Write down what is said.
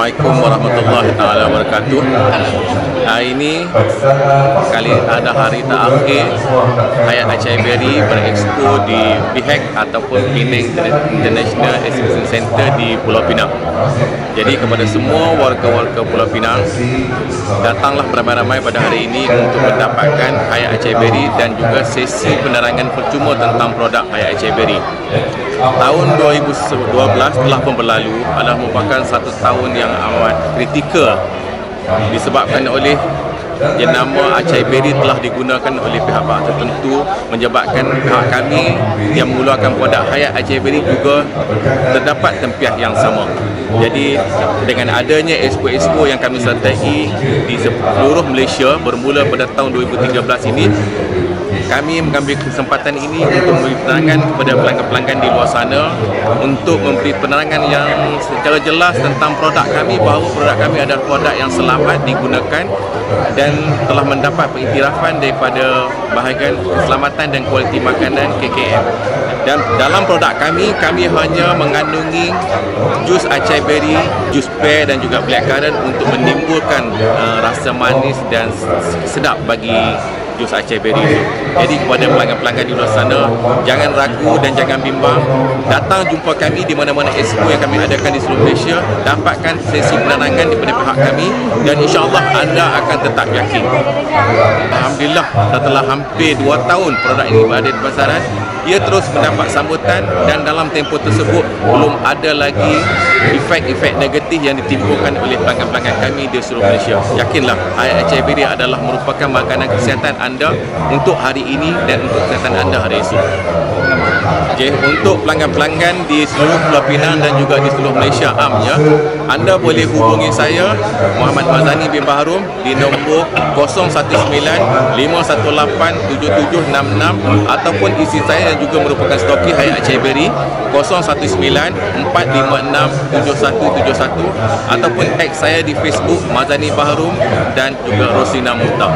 Assalamualaikum warahmatullahi taala wabarakatuh. Hari ini kali ada hari terakhir Hayat Acai Berry berekspo di BHEC ataupun Penang International Exhibition Center di Pulau Pinang. Jadi kepada semua warga-warga Pulau Pinang, datanglah beramai-ramai pada hari ini untuk mendapatkan Hayat Acai Berry dan juga sesi penerangan percuma tentang produk Hayat Acai Berry. Tahun 2012 telah pun berlalu, adalah merupakan satu tahun yang amat kritikal disebabkan oleh jenama Acai Berry telah digunakan oleh pihak-pihak tertentu, menyebabkan pihak kami yang mengeluarkan produk Hayat Acai Berry juga terdapat tempias yang sama. Jadi dengan adanya expo-expo yang kami sertai di seluruh Malaysia bermula pada tahun 2013 ini, kami mengambil kesempatan ini untuk memberi penerangan kepada pelanggan-pelanggan di luar sana, untuk memberi penerangan yang secara jelas tentang produk kami, bahawa produk kami adalah produk yang selamat digunakan dan telah mendapat pengiktirafan daripada bahagian keselamatan dan kualiti makanan KKM. Dan dalam produk kami hanya mengandungi jus acai berry, jus pear dan juga blackcurrant untuk menimbulkan rasa manis dan sedap bagi jus acai berry itu. Jadi kepada pelanggan-pelanggan di luar sana, jangan ragu dan jangan bimbang, datang jumpa kami di mana-mana expo yang kami adakan di seluruh Malaysia, dapatkan sesi penerangan daripada pihak kami dan insya-Allah anda akan tetap yakin. Alhamdulillah, setelah hampir 2 tahun produk ini berada di pasaran, ia terus mendapat sambutan dan dalam tempoh tersebut belum ada lagi efek-efek negatif yang ditimbulkan oleh pelanggan-pelanggan kami di seluruh Malaysia. Yakinlah, Hayat Acai Berry adalah merupakan makanan kesihatan anda untuk hari ini dan untuk kesihatan anda hari esok. Okay, untuk pelanggan-pelanggan di seluruh Pulau Pinang dan juga di seluruh Malaysia amnya, anda boleh hubungi saya Muhammad Mazani bin Baharum di nombor 019-518-7766 ataupun isi saya yang juga merupakan stoki Hayat Acai Berry 019-456-7171 ataupun tag saya di Facebook Mazani Baharum dan juga Rosina Muhtar.